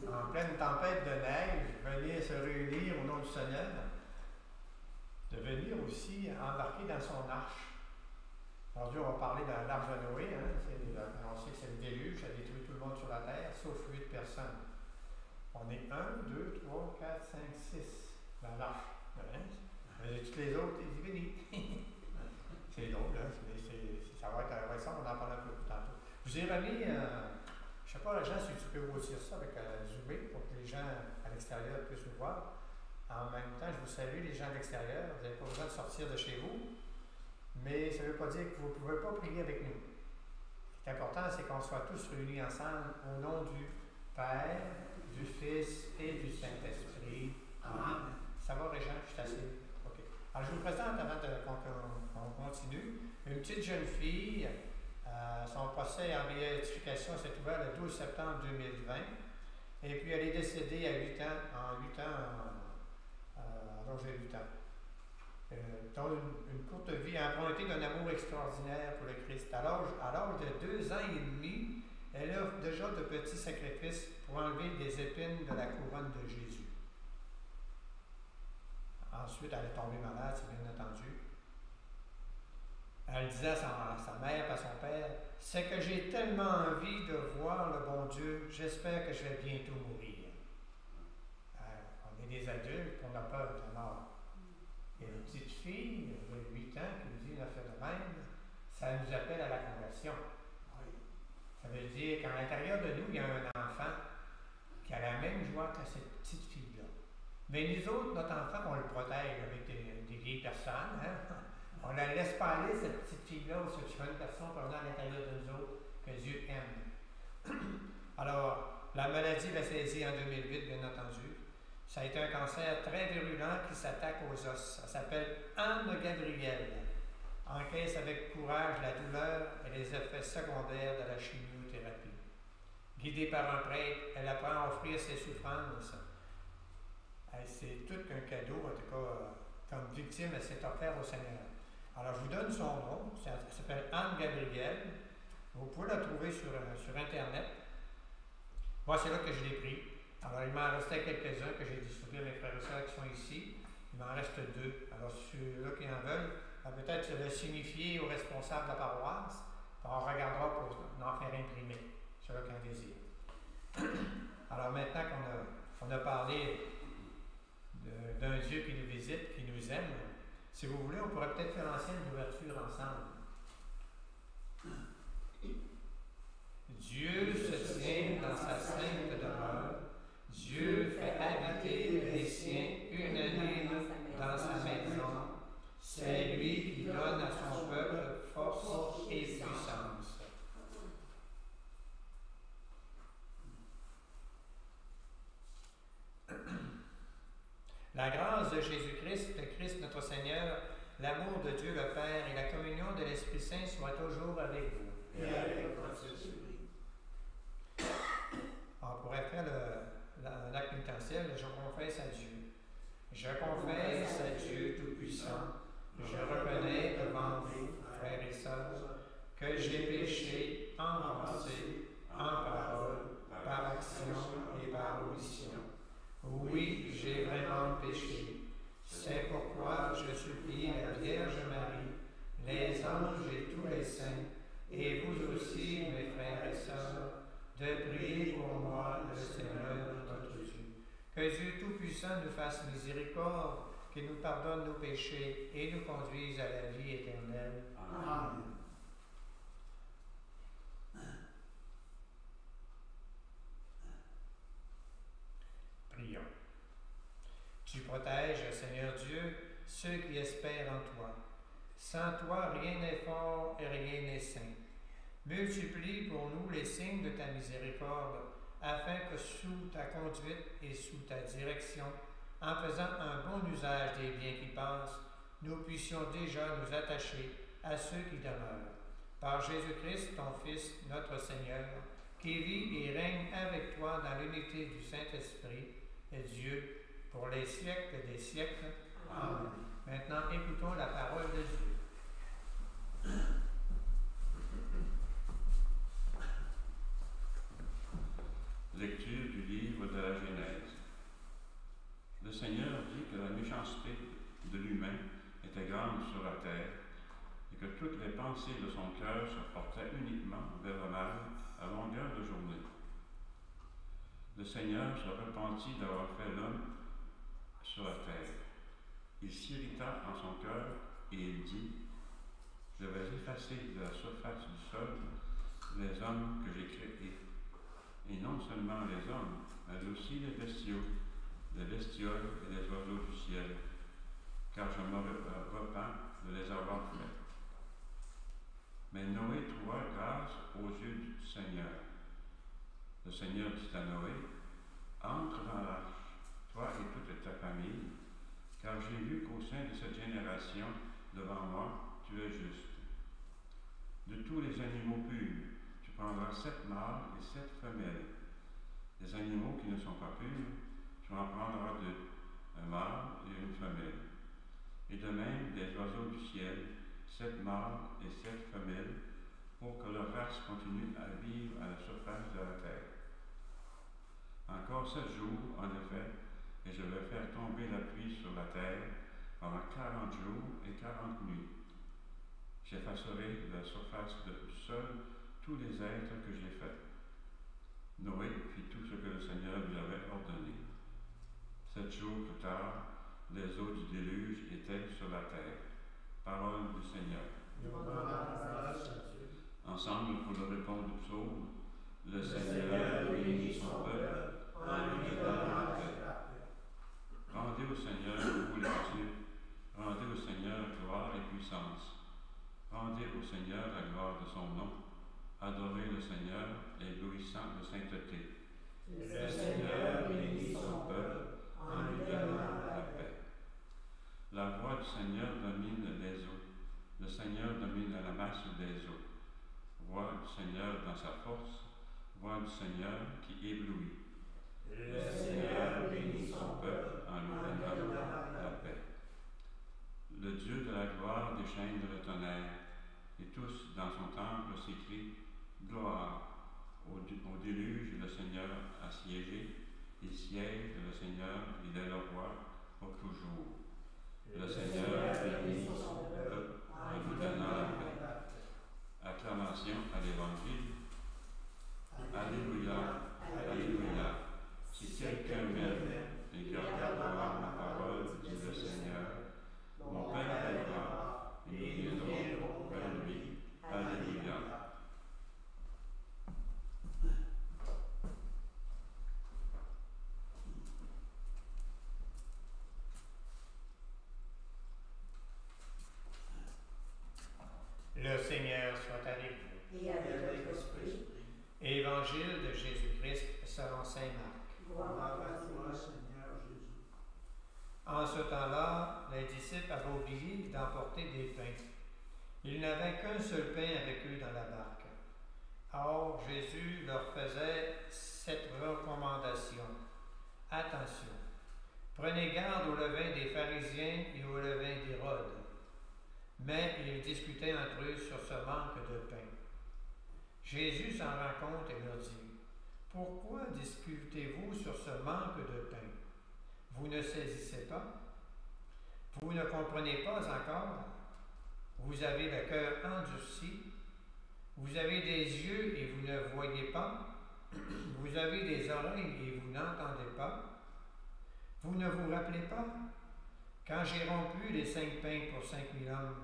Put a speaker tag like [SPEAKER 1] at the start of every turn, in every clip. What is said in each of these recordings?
[SPEAKER 1] En pleine tempête de neige, venir se réunir au nom du Seigneur, de venir aussi embarquer dans son arche. Aujourd'hui, on va parler de l'arche de Noé. On sait que c'est le déluge, ça détruit tout le monde sur la terre, sauf 8 personnes. On est 1, 2, 3, 4, 5, 6 dans l'arche. Et toutes les autres, ils disent venez. C'est drôle, hein? Ça va être ça, on en parle un peu plus tantôt. Je vous ai remis, je ne sais pas, Jean, si tu peux grossir ça avec Zoomé pour que les gens à l'extérieur puissent nous voir. En même temps, je vous salue, les gens à l'extérieur. Vous n'avez pas besoin de sortir de chez vous, mais ça ne veut pas dire que vous ne pouvez pas prier avec nous. Ce qui est important, c'est qu'on soit tous réunis ensemble au nom du Père, du Fils et du Saint-Esprit. Amen. Ça va, Régent? Je suis assis. OK. Alors, je vous présente, avant qu'on continue, une petite jeune fille. Son procès en béatification s'est ouvert le 12 septembre 2020. Et puis, elle est décédée à 8 ans, à l'âge de 8 ans. Dans une courte vie empruntée d'un amour extraordinaire pour le Christ. À l'âge de 2 ans et demi, elle offre déjà de petits sacrifices pour enlever des épines de la couronne de Jésus. Ensuite, elle est tombée malade, c'est bien entendu. Elle disait à sa mère et à son père, « C'est que j'ai tellement envie de voir le bon Dieu, j'espère que je vais bientôt mourir. » On est des adultes, on a peur de la mort. Il y a une petite fille de 8 ans qui nous dit une affaire de même, ça nous appelle à la conversion. Ça veut dire qu'à l'intérieur de nous, il y a un enfant qui a la même joie que cette petite fille-là. Mais nous autres, notre enfant, on le protège avec des vieilles personnes. Hein? On ne la laisse pas aller, cette petite fille-là, ou cette jeune personne qui est à l'intérieur de nous autres, que Dieu aime. Alors, la maladie l'a saisie en 2008, bien entendu. Ça a été un cancer très virulent qui s'attaque aux os. Ça s'appelle Anne Gabriel. Encaisse avec courage la douleur et les effets secondaires de la chimiothérapie. Guidée par un prêtre, elle apprend à offrir ses souffrances. C'est tout qu'un cadeau, en tout cas, comme victime, elle s'est offerte au Seigneur. Alors, je vous donne son nom. Elle s'appelle Anne Gabriel. Vous pouvez la trouver sur Internet. Moi, c'est là que je l'ai pris. Alors, il m'en restait quelques-uns que j'ai distribués à mes frères et sœurs qui sont ici. Il m'en reste 2. Alors, ceux-là qui en veulent, peut-être le signifier aux responsables de la paroisse. On regardera pour en faire imprimer, ceux-là qui en désirent. Alors, maintenant qu'on a parlé d'un Dieu qui nous visite, qui nous aime, si vous voulez, on pourrait peut-être faire l'ancienne ouverture ensemble. Dieu se tient dans sa sainte demeure. Dieu fait habiter les siens une année La grâce de Jésus-Christ, le Christ notre Seigneur, l'amour de Dieu le Père et la communion de l'Esprit Saint soient toujours avec vous.
[SPEAKER 2] Et avec votre esprit.
[SPEAKER 1] On pourrait faire l'acte pénitentiel, je confesse à Dieu. Je confesse à Dieu Tout-Puissant, je reconnais devant vous, frères et sœurs, que j'ai péché en pensée, en parole, par action et par omission. Oui, j'ai vraiment péché. C'est pourquoi je supplie la Vierge Marie, les anges et tous les saints, et vous aussi, mes frères et sœurs, de prier pour moi, le Seigneur notre Dieu. Que Dieu Tout-Puissant nous fasse miséricorde, qu'il nous pardonne nos péchés et nous conduise à la vie éternelle.
[SPEAKER 2] Amen.
[SPEAKER 1] Prions. Tu protèges, Seigneur Dieu, ceux qui espèrent en toi. Sans toi, rien n'est fort et rien n'est saint. Multiplie pour nous les signes de ta miséricorde, afin que sous ta conduite et sous ta direction, en faisant un bon usage des biens qui passent, nous puissions déjà nous attacher à ceux qui demeurent. Par Jésus-Christ, ton Fils, notre Seigneur, qui vit et règne avec toi dans l'unité du Saint-Esprit, et Dieu, pour les siècles des siècles. Amen. Maintenant, écoutons la parole de Dieu.
[SPEAKER 3] Lecture du livre de la Genèse. Le Seigneur dit que la méchanceté de l'humain était grande sur la terre et que toutes les pensées de son cœur se portaient uniquement vers le mal à longueur de journée. Le Seigneur se repentit d'avoir fait l'homme sur la terre. Il s'irrita en son cœur et il dit: Je vais effacer de la surface du sol les hommes que j'ai créés. Et non seulement les hommes, mais aussi les bestiaux, les bestioles et les oiseaux du ciel, car je me repens de les avoir faits. Mais Noé trouva grâce aux yeux du Seigneur. Le Seigneur dit à Noé: Entre dans l'arche, toi et toute ta famille, car j'ai vu qu'au sein de cette génération, devant moi, tu es juste. De tous les animaux purs, tu prendras 7 mâles et 7 femelles. Les animaux qui ne sont pas purs, tu en prendras 2, un mâle et une femelle. Et de même des oiseaux du ciel, 7 mâles et 7 femelles, pour que leur race continue à vivre à la surface de la terre. Encore 7 jours, en effet, et je vais faire tomber la pluie sur la terre pendant 40 jours et 40 nuits. J'effacerai de la surface du sol tous les êtres que j'ai faits. Noé fit tout ce que le Seigneur lui avait ordonné. 7 jours plus tard, les eaux du déluge étaient sur la terre. Parole du Seigneur. Ensemble, pour le répondre du psaume, le Seigneur bénit son peuple en lui donnant la paix. Rendez au Seigneur, vous les dieux, rendez au Seigneur gloire et puissance. Rendez au Seigneur la gloire de son nom. Adorez le Seigneur, éblouissant de sainteté. Le Seigneur bénit son peuple en lui donnant la paix. La voix du Seigneur domine les eaux. Le Seigneur domine la masse des eaux. Voix du Seigneur dans sa force. Voix du Seigneur qui éblouit. Le Seigneur bénit son peuple en lui donnant la paix. Le Dieu de la gloire déchaîne le tonnerre, et tous dans son temple s'écrient: Gloire. Au déluge, le Seigneur a siégé, il siège, le Seigneur, il est le roi pour toujours. Le Seigneur bénit son peuple en lui donnant la paix. Acclamation à l'Évangile. Alléluia, Alléluia. Si quelqu'un m'aime et gardera ma parole, dit le Seigneur, mon Père l'aimera et nous viendrons vers lui. Alléluia.
[SPEAKER 1] Le Seigneur soit avec vous.
[SPEAKER 2] Et avec votre esprit.
[SPEAKER 1] Évangile de Jésus-Christ ce temps-là, les disciples avaient oublié d'emporter des pains. Ils n'avaient qu'un seul pain avec eux dans la barque. Or, Jésus leur faisait cette recommandation. Attention, prenez garde au levain des pharisiens et au levain d'Hérode. Mais ils discutaient entre eux sur ce manque de pain. Jésus s'en rend compte et leur dit, « Pourquoi discutez-vous sur ce manque de pain? Vous ne saisissez pas? Vous ne comprenez pas encore? Vous avez le cœur endurci? Vous avez des yeux et vous ne voyez pas? Vous avez des oreilles et vous n'entendez pas? Vous ne vous rappelez pas? Quand j'ai rompu les 5 pains pour 5000 hommes,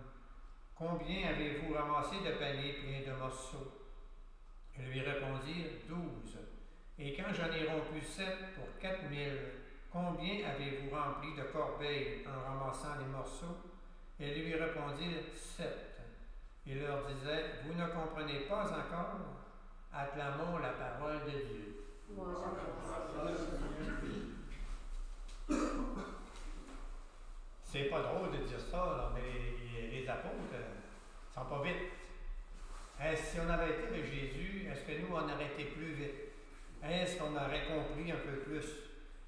[SPEAKER 1] combien avez-vous ramassé de paniers pleins de morceaux? » Ils lui répondirent, 12. Et quand j'en ai rompu 7 pour 4000, combien avez-vous rempli de corbeilles en ramassant les morceaux? Ils lui répondirent, 7. Il leur disait, vous ne comprenez pas encore? Acclamons la parole de Dieu. C'est pas drôle de dire ça, là, mais les apôtres ne sont pas vite. Si on avait été avec Jésus, est-ce que nous, on aurait été plus vite? Est-ce qu'on aurait compris un peu plus?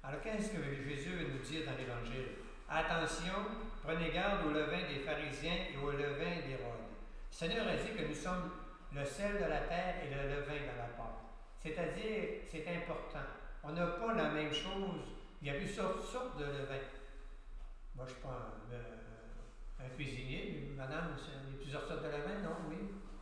[SPEAKER 1] Alors, qu'est-ce que Jésus veut nous dire dans l'Évangile? Attention, prenez garde au levain des pharisiens et au levain d'Hérode. Le Seigneur a dit que nous sommes le sel de la terre et le levain de la pâte. C'est-à-dire, c'est important. On n'a pas la même chose. Il y a plusieurs sortes de levain. Moi, je ne suis pas un cuisinier. Madame, il y a plusieurs sortes de levain, non? Oui?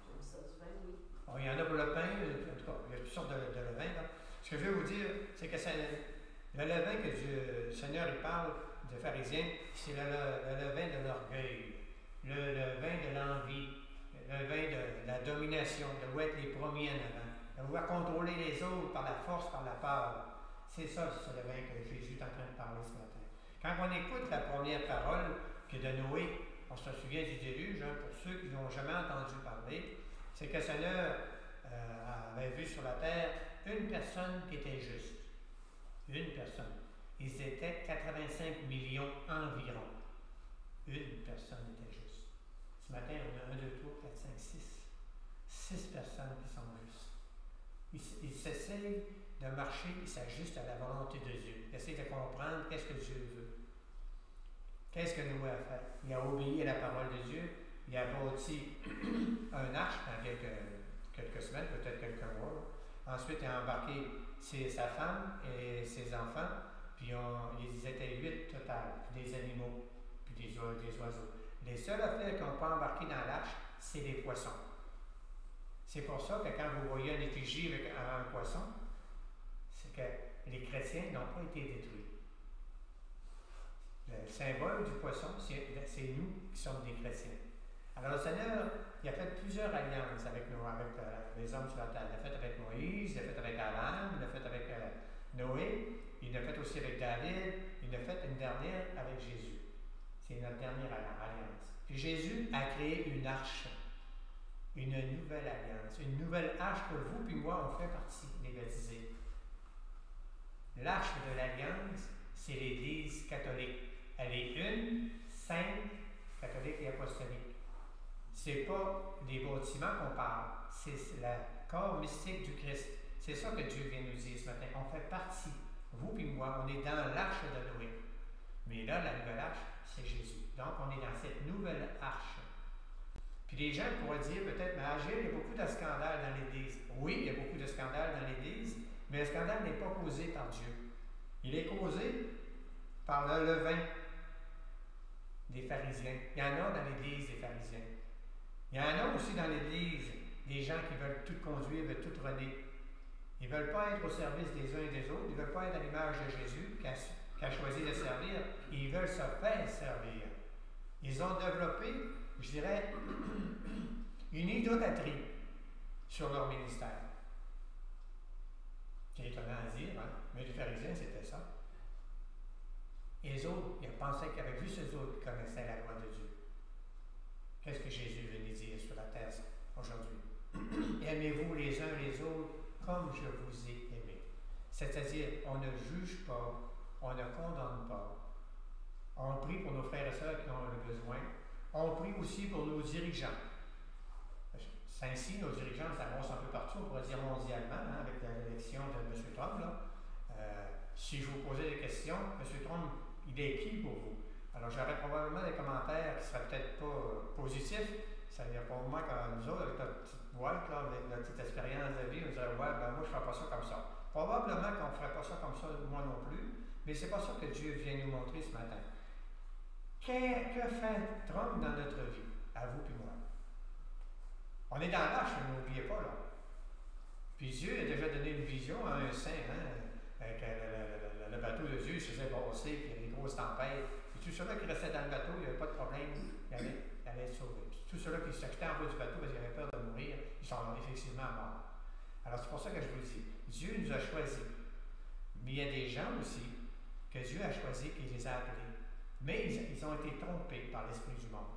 [SPEAKER 2] J'aime ça du vin, oui.
[SPEAKER 1] Bon, il y en a pour le pain, en tout cas, il y a toutes sortes de levain. Là. Ce que je veux vous dire, c'est que le levain que le Seigneur il parle de pharisiens, c'est le levain de l'orgueil, le levain de l'envie, le levain de la domination, de vouloir être les premiers en avant, de vouloir contrôler les autres par la force, par la peur. C'est ça, ce levain que Jésus est en train de parler ce matin. Quand on écoute la première parole que de Noé, on se souvient du déluge, hein, pour ceux qui n'ont jamais entendu parler, c'est que le Seigneur avait vu sur la terre une personne qui était juste. Une personne. Ils étaient 85 millions environ. Une personne était juste. Ce matin, on a 1, 2, 3, 4, 5, 6. 6 personnes qui sont justes. Ils s'essayent de marcher, ils s'ajustent à la volonté de Dieu. Ils essayent de comprendre qu'est-ce que Dieu veut. Qu'est-ce que Noé a fait? Il a obéi à la parole de Dieu. Il a bâti un arche dans quelques semaines, peut-être quelques mois. Ensuite, il a embarqué sa femme et ses enfants, puis ils étaient 8 total, puis des animaux, puis des oiseaux. Les seuls affaires qu'on peut embarquer dans l'arche, c'est les poissons. C'est pour ça que quand vous voyez une effigie avec un poisson, c'est que les chrétiens n'ont pas été détruits. Le symbole du poisson, c'est nous qui sommes des chrétiens. Alors le Seigneur, il a fait plusieurs alliances avec nous, avec les hommes sur la terre. Il l'a fait avec Moïse, il l'a fait avec Abraham, il l'a fait avec Noé, il l'a fait aussi avec David, il l'a fait une dernière avec Jésus. C'est notre dernière alliance. Puis Jésus a créé une arche, une nouvelle alliance, une nouvelle arche que vous puis moi, on fait partie, les baptisés. L'arche de l'alliance, c'est l'Église catholique. Elle est une, sainte, catholique et apostolique. C'est pas des bâtiments qu'on parle, c'est le corps mystique du Christ. C'est ça que Dieu vient nous dire ce matin. On fait partie, vous et moi, on est dans l'arche de Noé. Mais là, la nouvelle arche, c'est Jésus. Donc, on est dans cette nouvelle arche. Puis les gens pourraient dire peut-être, mais Agile, il y a beaucoup de scandales dans l'Église. Oui, il y a beaucoup de scandales dans l'Église, mais le scandale n'est pas causé par Dieu. Il est causé par le levain des pharisiens. Il y en a dans l'Église des pharisiens. Il y en a aussi dans l'Église des gens qui veulent tout conduire, veulent tout renier. Ils ne veulent pas être au service des uns et des autres. Ils ne veulent pas être à l'image de Jésus qui a choisi de servir. Ils veulent se faire servir. Ils ont développé, je dirais, une idolâtrie sur leur ministère. C'est étonnant à dire, hein? Mais les pharisiens, c'était ça. Et les autres, ils pensaient qu'ils avaient vu ces autres qui connaissaient la loi de Dieu. Qu'est-ce que Jésus veut nous dire sur la terre aujourd'hui? Aimez-vous les uns les autres comme je vous ai aimé. C'est-à-dire, on ne juge pas, on ne condamne pas, on et sœurs qui ont le besoin. On prie aussi pour nos dirigeants. Ainsi, nos dirigeants s'avancent un peu partout, on pourrait dire mondialement, hein, avec l'élection de M. Trump. Là. Si je vous posais des questions, M. Trump, il est qui pour vous? Alors, j'aurais probablement des commentaires qui ne seraient peut-être pas positifs. Ça veut dire pour moi, comme nous autres, avec notre petite boîte, là, avec notre petite expérience de vie, on dirait, ouais, ben moi, je ne ferais pas ça comme ça. Probablement qu'on ne ferait pas ça comme ça, moi non plus, mais c'est pas ça que Dieu vient nous montrer ce matin. Que fait Trump dans notre vie, à vous et moi? On est dans l'âge, n'oubliez pas, là. Puis Dieu a déjà donné une vision à un saint, hein, que le bateau de Dieu se faisait brasser, puis il y avait des grosses tempêtes. Puis tous ceux-là qui restaient dans le bateau, il n'y avait pas de problème, ils allaient être sauvés. Puis tous ceux-là qui s'achetaient en bas du bateau parce qu'ils avaient peur de mourir, ils sont effectivement morts. Alors c'est pour ça que je vous le dis, Dieu nous a choisis. Mais il y a des gens aussi que Dieu a choisis, qu'il les a appelés. Mais ils ont été trompés par l'esprit du monde.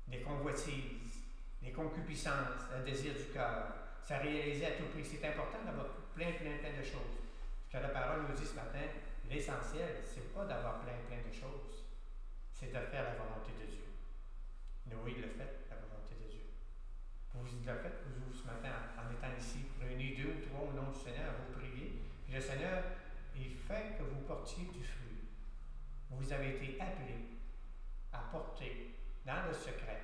[SPEAKER 1] Des convoitises, des concupiscences, un désir du cœur. Ça réalisait à tout prix. C'est important d'avoir plein de choses. Ce que la parole nous dit ce matin, l'essentiel, c'est pas d'avoir plein de choses. C'est de faire la volonté de Dieu. Noé le fait, la volonté de Dieu. Vous le faites, vous, ce matin, en étant ici, réunis 2 ou 3 au nom du Seigneur, vous priez. Puis le Seigneur, il fait que vous portiez du fruit. Vous avez été appelés à porter dans le secret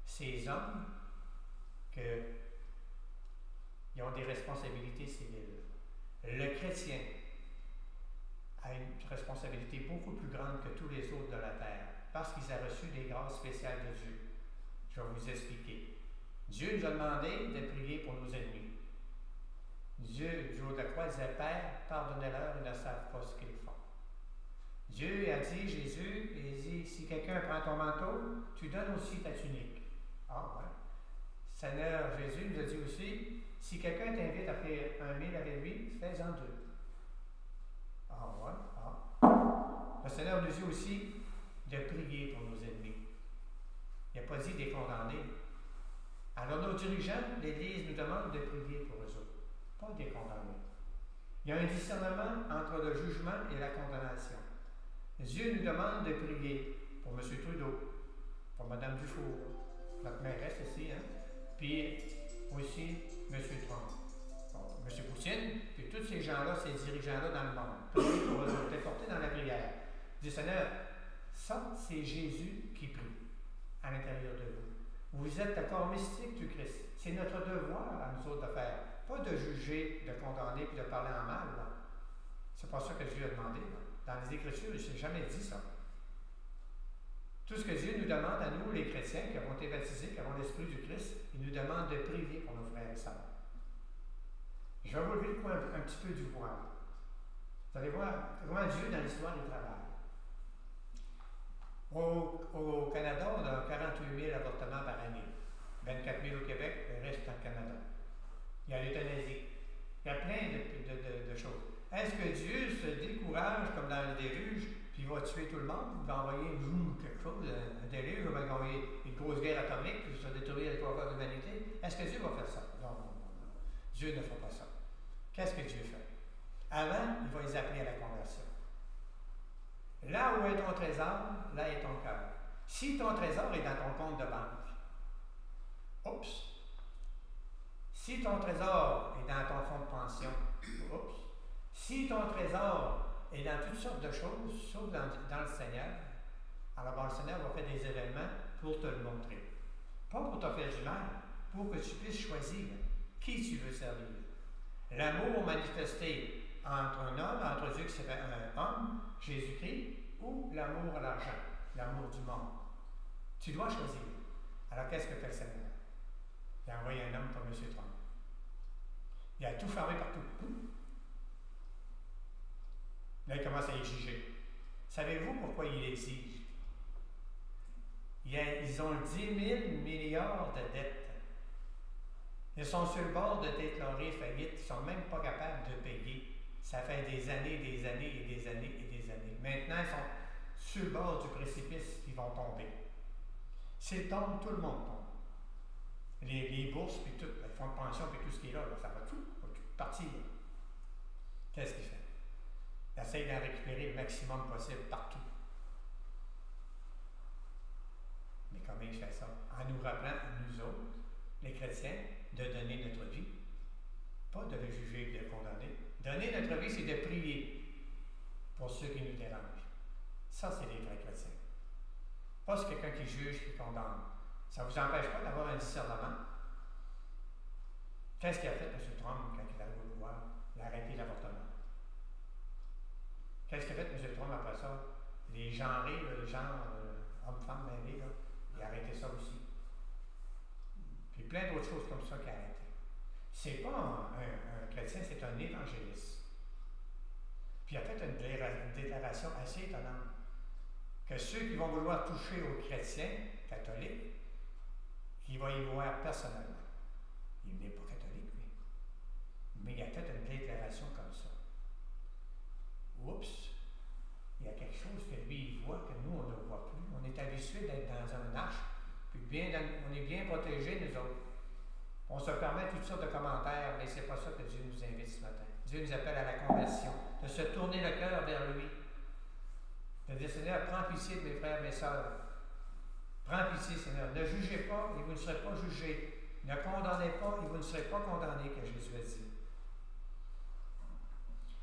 [SPEAKER 1] ces hommes qui ont des responsabilités civiles. Le chrétien a une responsabilité beaucoup plus grande que tous les autres de la terre parce qu'il a reçu des grâces spéciales de Dieu. Je vais vous expliquer. Dieu nous a demandé de prier pour nos ennemis. Dieu, du haut de la croix, disait, Père, pardonnez-leur, ils ne savent pas ce qu'ils font. Dieu a dit, Jésus, il dit, si quelqu'un prend ton manteau, tu donnes aussi ta tunique. Ah ouais. Seigneur Jésus nous a dit aussi, si quelqu'un t'invite à faire un mille avec lui, fais-en 2. Ah ouais. Ah. Le Seigneur nous dit aussi de prier pour nos ennemis. Il n'a pas dit de les condamner. Alors nos dirigeants, l'Église nous demande de prier pour eux autres, pas de les condamner. Il y a un discernement entre le jugement et la condamnation. Dieu nous demande de prier pour M. Trudeau, pour Mme Dufour, notre mairesse ici, hein? Puis aussi M. Trump, bon, M. Poutine, puis tous ces gens-là, ces dirigeants-là dans le monde. Priez pour eux autres, les porter dans la prière. Dis Seigneur, ça, c'est Jésus qui prie à l'intérieur de vous. Vous êtes le corps mystique du Christ. C'est notre devoir à nous autres de faire. Pas de juger, de condamner puis de parler en mal. Là. C'est pas ça que Dieu a demandé. Là. Dans les Écritures, il ne s'est jamais dit ça. Tout ce que Dieu nous demande à nous, les chrétiens, qui avons été baptisés, qui avons l'Esprit du Christ, il nous demande de prier pour nos frères et sœurs. Je vais vous lever le coin un petit peu du voile. Vous allez voir comment Dieu, dans l'histoire, il travaille. Au Canada, on a 48 000 avortements par année. 24 000 au Québec, le reste au Canada. Il y a l'euthanasie. Il y a plein de choses. Est-ce que Dieu se décourage comme dans le déluge, puis il va tuer tout le monde, il va envoyer quelque chose, un déluge, il va envoyer une grosse guerre atomique, puis ça va détruire les 3 quarts de l'humanité? Est-ce que Dieu va faire ça? Non. Dieu ne fera pas ça. Qu'est-ce que Dieu fait? Avant, il va les appeler à la conversion. Là où est ton trésor, là est ton cœur. Si ton trésor est dans ton compte de banque, oups. Si ton trésor est dans ton fonds de pension, oups. Si ton trésor est dans toutes sortes de choses, sauf dans le Seigneur, alors le Seigneur va faire des événements pour te le montrer. Pas pour te faire du mal, pour que tu puisses choisir qui tu veux servir. L'amour manifesté entre un homme, entre Dieu qui s'appelle un homme, Jésus-Christ, ou l'amour à l'argent, l'amour du monde. Tu dois choisir. Alors qu'est-ce que fait le Seigneur? Il a envoyé un homme comme M. Trump. Il a tout fermé partout. Là, il commence à exiger. Savez-vous pourquoi il exige? Ils ont 10 000 milliards de dettes. Ils sont sur le bord de déclarer faillite. Ils ne sont même pas capables de payer. Ça fait des années, des années et des années et des années. Maintenant, ils sont sur le bord du précipice. Ils vont tomber. S'ils tombent, tout le monde tombe. Les bourses, puis tout, les fonds de pension, puis tout ce qui est là, ça va tout partir. Qu'est-ce qu'il fait? Il essaie d'en récupérer le maximum possible partout. comment il fait ça? En nous rappelant, nous autres, les chrétiens, de donner notre vie. Pas de le juger et de le condamner. Donner notre vie, c'est de prier pour ceux qui nous dérangent. Ça, c'est les vrais chrétiens. Pas c'est quelqu'un qui juge, qui condamne. Ça ne vous empêche pas d'avoir un discernement. Qu'est-ce qu'il a fait, M. Trump, quand il est arrivé au pouvoir? Il a arrêté l'avortement. Qu'est-ce qu'il a fait, M. Trump, après ça? Les genrés, les genres hommes-femmes mêlés, là, il a arrêté ça aussi. Puis plein d'autres choses comme ça qu'il a arrêté. C'est pas un chrétien, c'est un évangéliste. Puis il a fait une déclaration assez étonnante. Que ceux qui vont vouloir toucher aux chrétiens catholiques, qu'il va y voir personnellement. Il n'est pas catholique, lui. Mais il a fait une déclaration comme ça. Oups! Il y a quelque chose que lui, il voit, que nous, on ne voit plus. On est habitué d'être dans un arche, puis on est bien protégés, nous autres. On se permet toutes sortes de commentaires, mais c'est pas ça que Dieu nous invite ce matin. Dieu nous appelle à la conversion, de se tourner le cœur vers lui. De dire, Seigneur, prends pitié de mes frères, mes sœurs. Prends pitié, Seigneur. Ne jugez pas et vous ne serez pas jugés. Ne condamnez pas et vous ne serez pas condamnés, que Jésus a dit.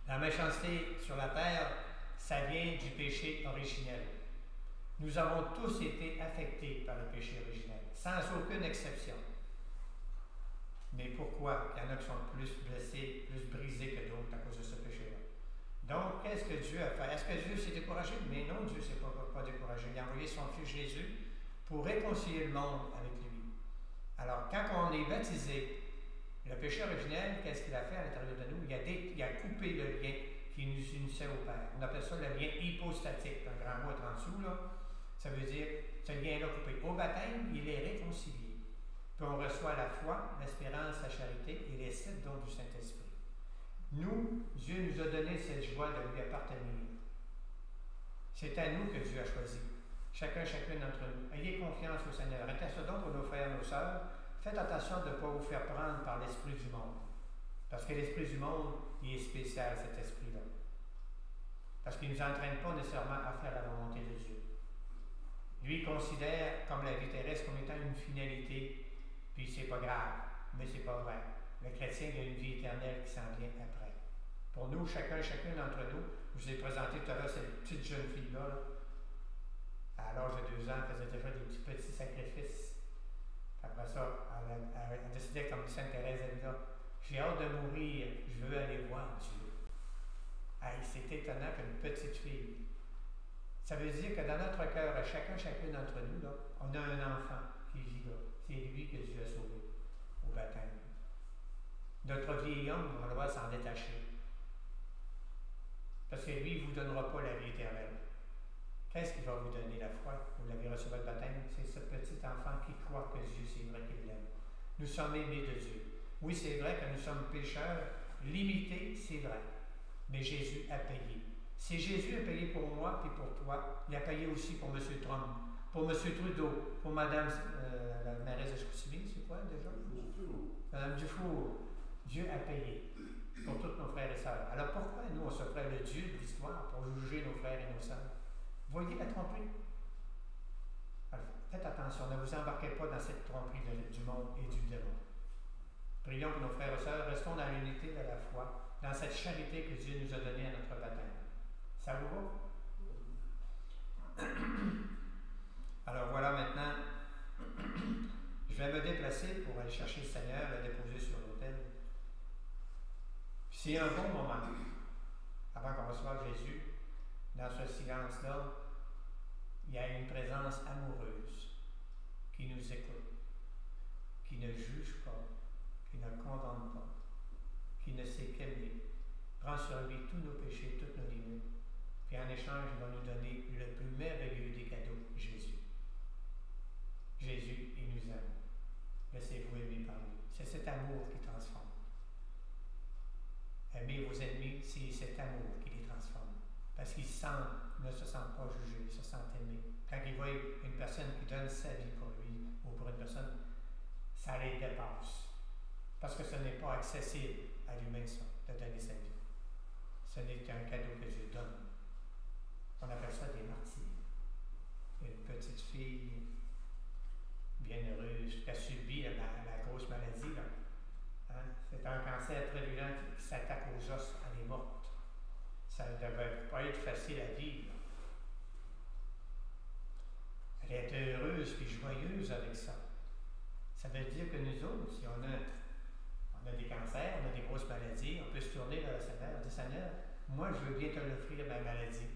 [SPEAKER 1] La méchanceté sur la terre, ça vient du péché originel. Nous avons tous été affectés par le péché originel, sans aucune exception. Mais pourquoi? Il y en a qui sont plus blessés, plus brisés que d'autres à cause de ce péché-là. Donc, qu'est-ce que Dieu a fait? Est-ce que Dieu s'est découragé? Mais non, Dieu ne s'est pas découragé. Il a envoyé son Fils Jésus pour réconcilier le monde avec lui. Alors, quand on est baptisé, le péché originel, qu'est-ce qu'il a fait à l'intérieur de nous? Il a coupé le lien qui nous unissait au Père. On appelle ça le lien hypostatique. Un grand mot en dessous, là. Ça veut dire, ce lien-là coupé. Au baptême, il est réconcilié. Puis on reçoit la foi, l'espérance, la charité et les 7 dons du Saint-Esprit. Nous, Dieu nous a donné cette joie de lui appartenir. C'est à nous que Dieu a choisi. Chacune d'entre nous. Ayez confiance au Seigneur. Intercédons pour nos frères, nos sœurs. Faites attention de ne pas vous faire prendre par l'esprit du monde. Parce que l'esprit du monde, il est spécial, cet esprit-là. Parce qu'il ne nous entraîne pas nécessairement à faire la volonté de Dieu. Lui, il considère comme la vie terrestre comme étant une finalité, puis c'est pas grave, mais c'est pas vrai. Le chrétien, il a une vie éternelle qui s'en vient après. Pour nous, chacune d'entre nous, je vous ai présenté tout à l'heure cette petite jeune fille-là, là, à l'âge de 2 ans, elle faisait déjà des petits sacrifices. Après ça, elle décidait, comme Sainte Thérèse a dit là, j'ai hâte de mourir, je veux aller voir Dieu. Hey, c'est étonnant qu'une petite fille. Ça veut dire que dans notre cœur, à chacune d'entre nous, là, on a un enfant qui vit là. C'est lui que Dieu a sauvé au baptême. Notre vieil homme, on va devoir s'en détacher. Parce que lui, il ne vous donnera pas la vie éternelle. Qu'est-ce qu'il va vous donner? La foi? Vous l'avez reçu votre baptême? C'est ce petit enfant qui croit que Dieu, c'est vrai qu'il l'aime. Nous sommes aimés de Dieu. Oui, c'est vrai que nous sommes pécheurs, limités, c'est vrai. Mais Jésus a payé. Si Jésus a payé pour moi et pour toi, il a payé aussi pour M. Trump, pour M. Trudeau, pour Mme la mairesse de Chicoutimi, c'est quoi déjà? Mme Dufour. Dieu a payé pour tous nos frères et sœurs. Alors pourquoi nous, on se ferait le Dieu de l'histoire pour juger nos frères et nos sœurs? Voyez la tromperie? Alors, faites attention, ne vous embarquez pas dans cette tromperie du monde et du démon. Prions pour nos frères et sœurs, restons dans l'unité de la foi, dans cette charité que Dieu nous a donnée à notre baptême. Ça vous va? Alors voilà maintenant, je vais me déplacer pour aller chercher le Seigneur, le déposer sur l'autel. C'est un bon moment, avant qu'on reçoive Jésus, dans ce silence-là, il y a une présence amoureuse qui nous écoute, qui ne juge pas, qui ne condamne pas, qui ne sait qu'aimer, prend sur lui tous nos péchés, toutes nos limites, puis en échange, il va nous donner le plus merveilleux des cadeaux, Jésus. Jésus, il nous aime. Laissez-vous aimer par lui. C'est cet amour qui transforme. Aimez vos ennemis, c'est cet amour qui les transforme. Parce qu'ils ne se sentent pas jugés, ils se sentent aimés. Quand ils voient une personne qui donne sa vie pour lui ou pour une personne, ça les dépasse. Parce que ce n'est pas accessible à l'humain, ça, de donner sa vie. Ce n'est qu'un cadeau que Dieu donne. On appelle ça des martyrs. Une petite fille être heureuse et joyeuse avec ça. Ça veut dire que nous autres, si on a des cancers, on a des grosses maladies, on peut se tourner vers le Seigneur et dire, Seigneur, moi je veux bien te l'offrir ma maladie.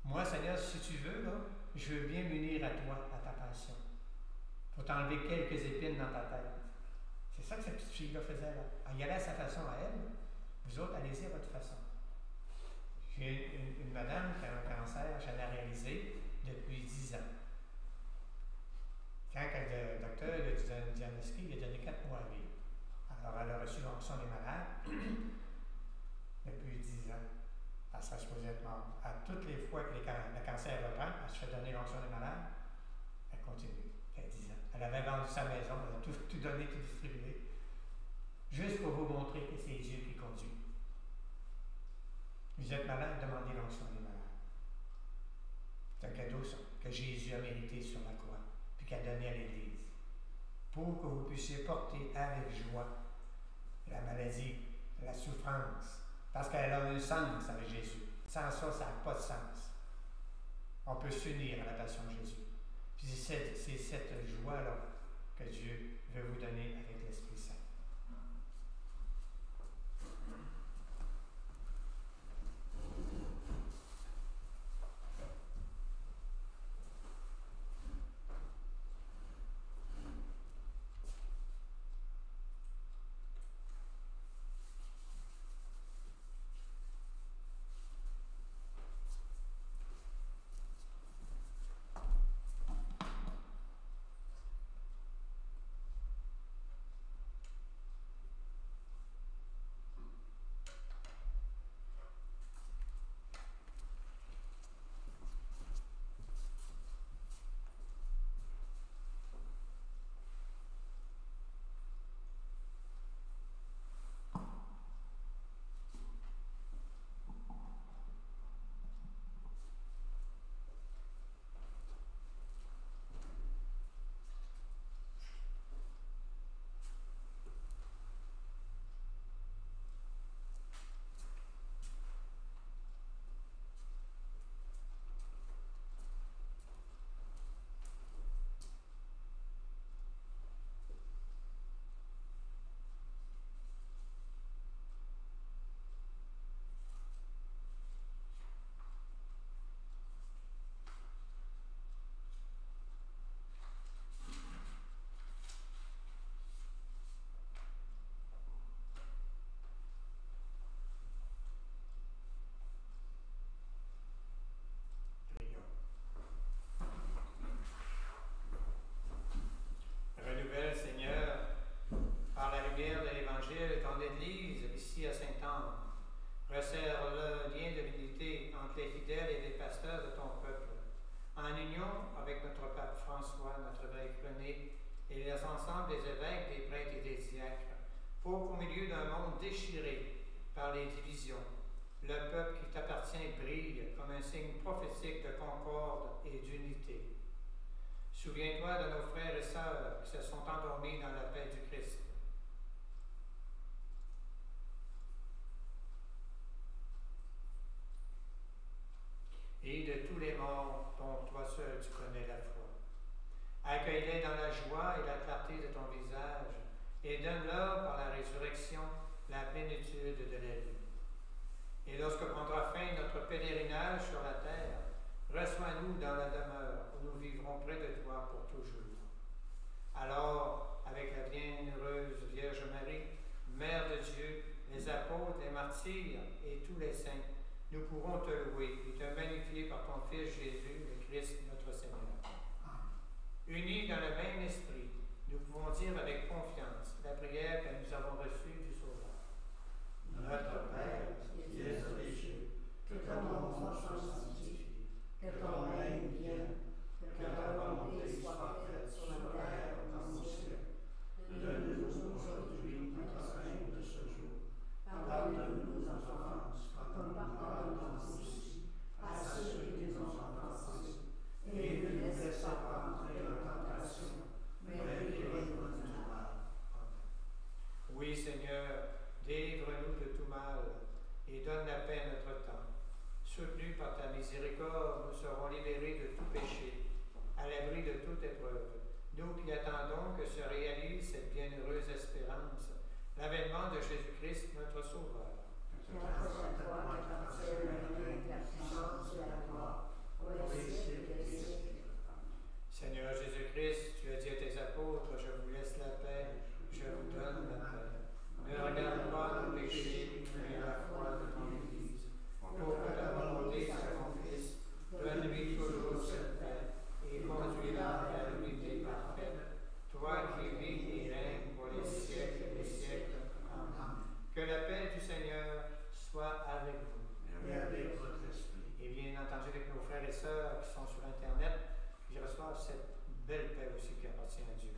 [SPEAKER 1] Moi, Seigneur, si tu veux, là, je veux bien m'unir à toi, à ta passion. Pour t'enlever quelques épines dans ta tête. C'est ça que cette petite fille-là faisait là. Elle y allait à sa façon à elle. Vous autres, allez-y à votre façon. J'ai une madame qui a un cancer, je l'ai réalisé depuis 10 ans. Quand le docteur lui a diagnostiqué, il a donné 4 mois à vivre. Alors, elle a reçu l'onction des malades depuis 10 ans. Elle serait supposée être morte. À toutes les fois que le cancer reprend, elle se fait donner l'onction des malades, elle continue. Elle a 10 ans. Elle avait vendu sa maison, elle a tout donné, tout distribué. Juste pour vous montrer que c'est Dieu qui conduit. Vous êtes malade, demandez l'onction des malades. C'est un cadeau ça, que Jésus a mérité sur la croix, puis qu'il a donné à l'Église. Pour que vous puissiez porter avec joie la maladie, la souffrance. Parce qu'elle a un sens avec Jésus. Sans ça, ça n'a pas de sens. On peut s'unir à la passion de Jésus. Puis c'est cette joie-là que Dieu veut vous donner avec l'Esprit Saint. Renouvelle, Seigneur, par la lumière de l'Évangile, ton Église ici à Saint-Anne. Resserre le lien de l'unité entre les fidèles et les pasteurs de ton peuple, en union avec notre pape François, notre évêque René, et l'ensemble des évêques, des prêtres et des diacres, pour qu'au milieu d'un monde déchiré par les divisions, le peuple qui t'appartient brille comme un signe prophétique de concorde et d'unité. Souviens-toi de nos frères et sœurs qui se sont endormis dans la paix du Christ. Et de tous les morts dont toi seul tu connais la foi. Accueille-les dans la joie et la clarté de ton visage et donne-leur par la résurrection la plénitude de la vie. Et lorsque prendra fin notre pèlerinage sur la terre, reçois-nous dans la demeure où nous vivrons près de toi pour toujours. Alors, avec la bienheureuse Vierge Marie, Mère de Dieu, les apôtres, les martyrs et tous les saints, nous pourrons te louer et te magnifier par ton Fils Jésus, le Christ, notre Seigneur. Unis dans le même esprit, nous pouvons dire avec confiance la prière que nous avons reçue du Sauveur.
[SPEAKER 2] Notre Père, qui es aux cieux, que ton nom soit sanctifié, que ton règne vienne, que ta volonté soit faite sur la terre comme au ciel. Donne-nous aujourd'hui notre pain de ce jour. Pardonne-nous nos offenses, comme nous pardonnons aussi à ceux qui nous ont offensés. Et ne nous laisse pas entrer en tentation,
[SPEAKER 1] nous qui attendons que se réalise cette bienheureuse espérance, l'avènement de Jésus-Christ, notre Sauveur.
[SPEAKER 2] Car à chaque fois qu'appartient le règne, la puissance et la gloire, pour les siècles des siècles.
[SPEAKER 1] Seigneur Jésus-Christ, tu as dit à tes apôtres, je vous laisse la paix, je vous donne la paix. Ne regarde pas nos péchés, mais la foi de ton Église. Pour que ta volonté s'accomplisse, donne-lui toujours cette paix et conduis-la vers l'unité parfaite. Toi qui vis et règnes pour les siècles des siècles. Amen. Que la paix du Seigneur soit avec vous.
[SPEAKER 4] Et avec votre esprit.
[SPEAKER 1] Et bien entendu avec nos frères et sœurs qui sont sur Internet, qui reçoivent cette belle paix aussi qui appartient à Dieu.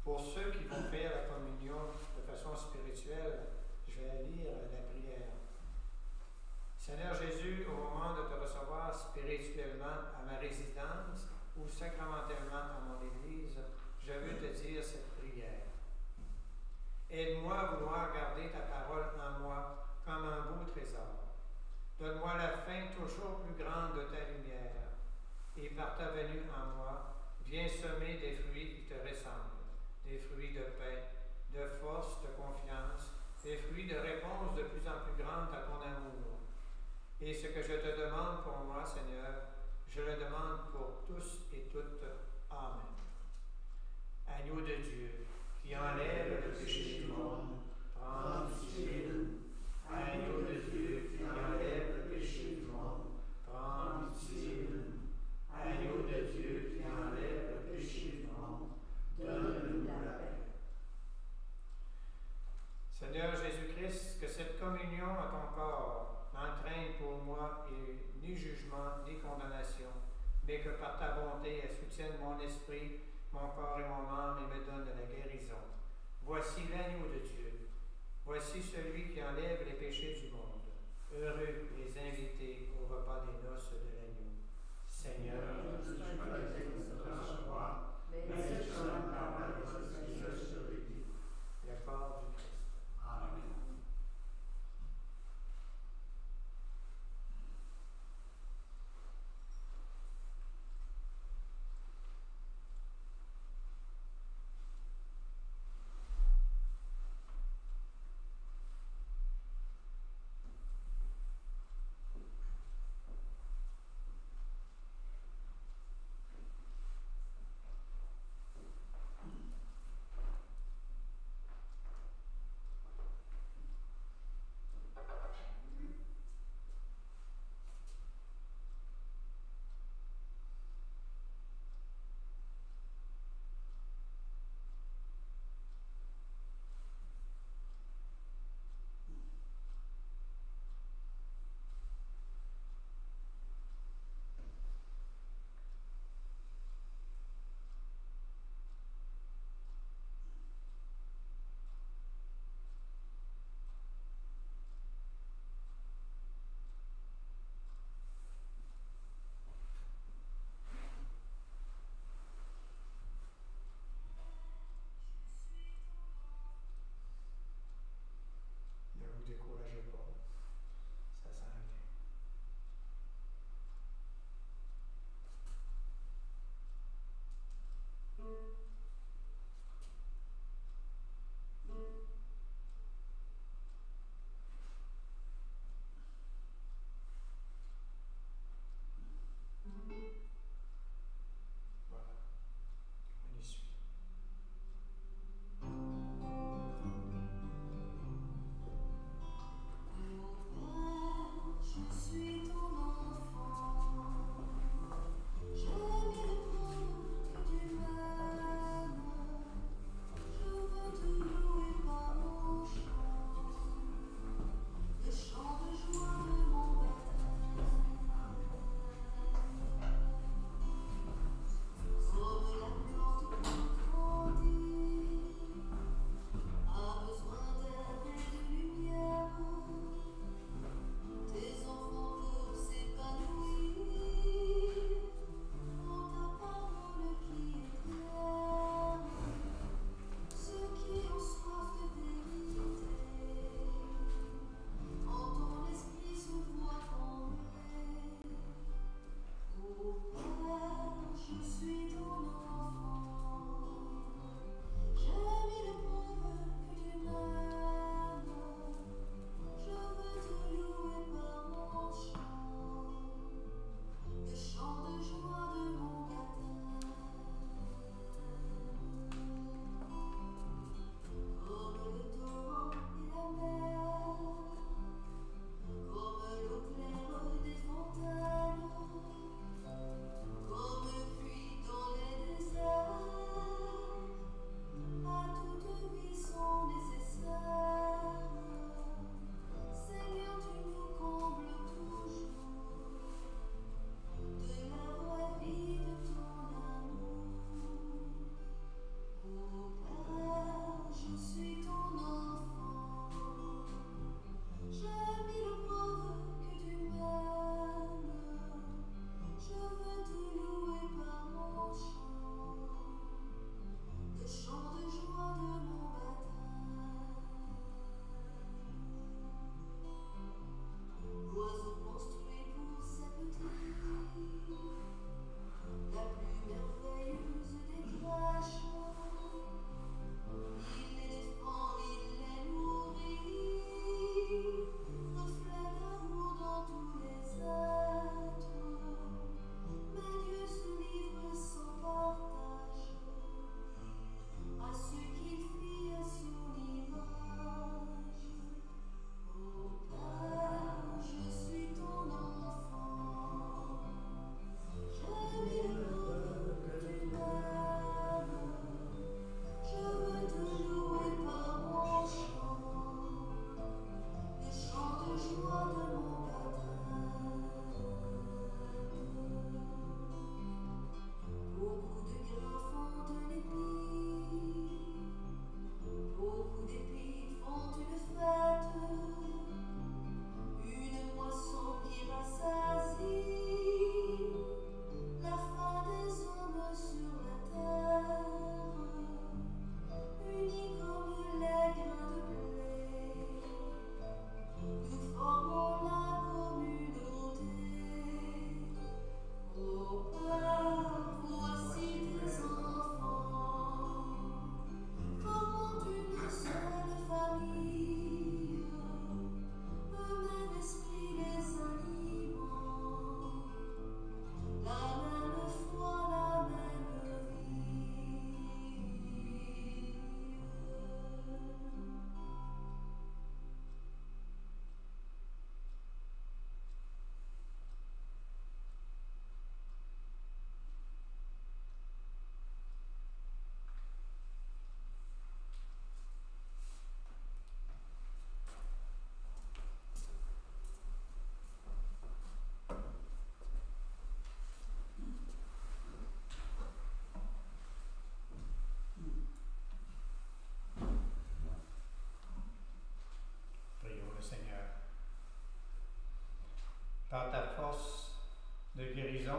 [SPEAKER 1] Pour ceux qui vont faire la communion de façon spirituelle, je vais lire la prière. Seigneur Jésus, au moment de te recevoir spirituellement à ma résidence ou sacramentellement à mon Église, je veux te dire cette prière. Aide-moi à vouloir garder ta parole en moi comme un beau trésor. Donne-moi la faim toujours plus grande de ta lumière. Et par ta venue en moi, viens semer des fruits qui te ressemblent, des fruits de paix, de force, de confiance, des fruits de réponse de plus en plus grande à ton amour. Et ce que je te demande pour moi, Seigneur, je le demande pour tous et toutes. Amen. Agneau de Dieu, qui enlève le péché du monde, prends pitié de nous. Agneau de Dieu, qui enlève le péché du monde, prends pitié de nous. Agneau de Dieu, qui enlève le péché du monde, donne-nous la paix. Seigneur Jésus-Christ, que cette communion à ton corps n'entraîne pour moi ni jugement ni condamnation, mais que par ta bonté elle soutienne mon esprit, mon corps et mon âme et me donne la guérison. Voici l'agneau de Dieu. Voici celui qui enlève les péchés du monde. Heureux les invités au repas des noces de l'agneau. Seigneur,
[SPEAKER 4] je suis pas digne de te recevoir, mais je suis en parole et je serai dit.
[SPEAKER 1] le corps du Christ.
[SPEAKER 4] Amen.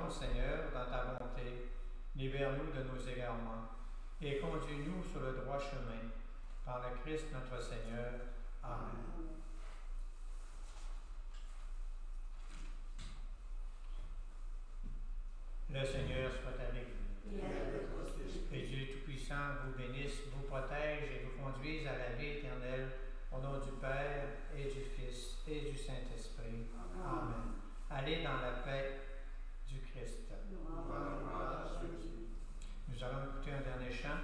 [SPEAKER 1] prions, Seigneur, dans ta bonté, libère-nous de nos égarements et conduis-nous sur le droit chemin. Par le Christ notre Seigneur. Amen. Le Seigneur soit avec vous.
[SPEAKER 2] Et avec votre esprit.
[SPEAKER 1] Que Dieu Tout-Puissant vous bénisse, vous protège et vous conduise à la vie éternelle, au nom du Père et du Fils et du Saint-Esprit. Amen. Allez dans la paix du Christ. Nous allons écouter un dernier chant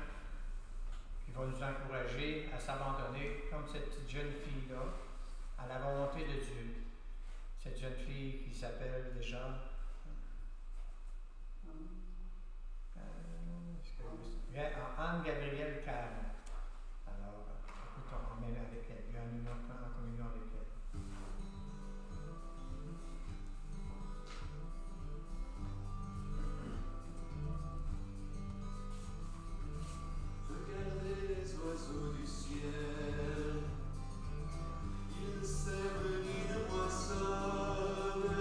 [SPEAKER 1] qui va nous encourager à s'abandonner, comme cette petite jeune fille-là, à la volonté de Dieu. Cette jeune fille qui s'appelle déjà Anne-Gabrielle Caron. Alors, écoutons, on met avec elle, bien nous en communion avec elle.
[SPEAKER 5] Regardez les oiseaux du ciel, ils sèment ni ne moissonnent,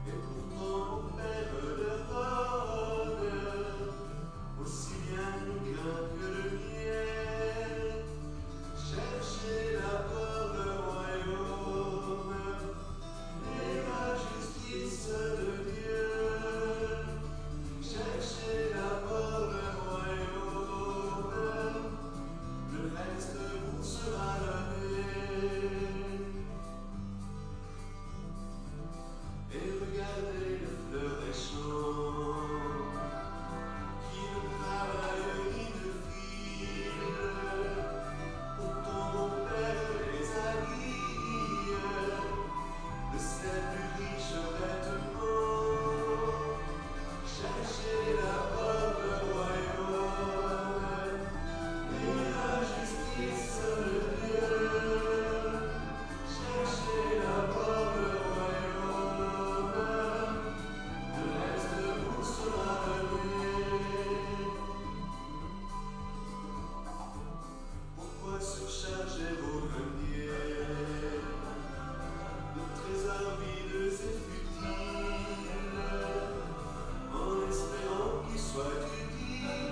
[SPEAKER 5] et pourtant mon Père leur donne aussi bien une grain que le miel. Cherchez d'abord le royaume et la justice de Dieu. Cherchez d'abord le royaume, le reste vous sera donné. Et regardez les fleurs des champs, qui ne travaillent ni ne filent, pourtant mon Père les habille de ses plus riches vêtements. Cherchez d'abord le royaume et la justice de Dieu. Cherchez d'abord le royaume, le reste vous sera donné. Pourquoi surcharger vos greniers de trésors vides et futiles, en espérant qu'ils soient utiles,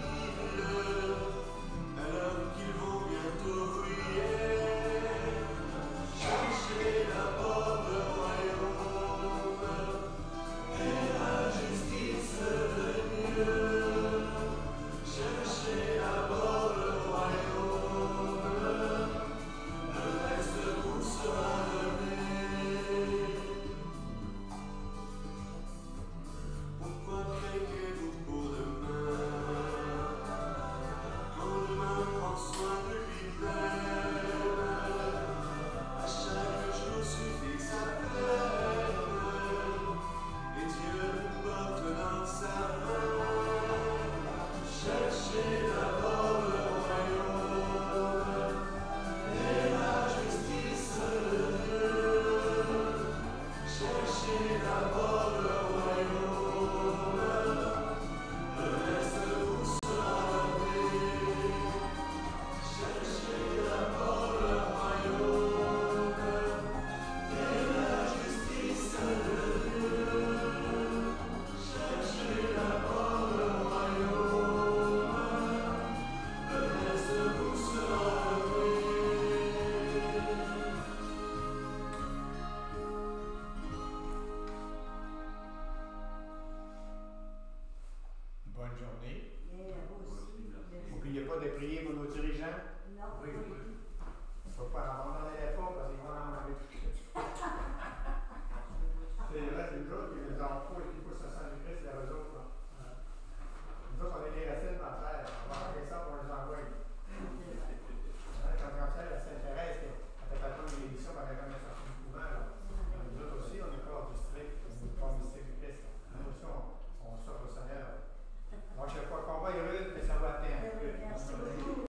[SPEAKER 5] alors qu'ils vont bientôt briller? Cherchez d'abord le royaume et la justice de Dieu. Cherchez d'abord le royaume, le reste vous sera donné. Pourquoi craignez-vous pour demain, quand demain prend soin de lui-même? À chaque jour suffit sa peine, et Dieu nous porte dans sa main. Cherchez d'abord le royaume et la justice de Dieu. Cherchez d'abord le royaume, le reste vous sera donné. Cherchez d'abord le royaume et la justice de Dieu. Cherchez d'abord le royaume, le reste vous sera donné.
[SPEAKER 1] Bonne journée.
[SPEAKER 2] Et à vous aussi.
[SPEAKER 1] N'oubliez pas de prier pour nos dirigeants.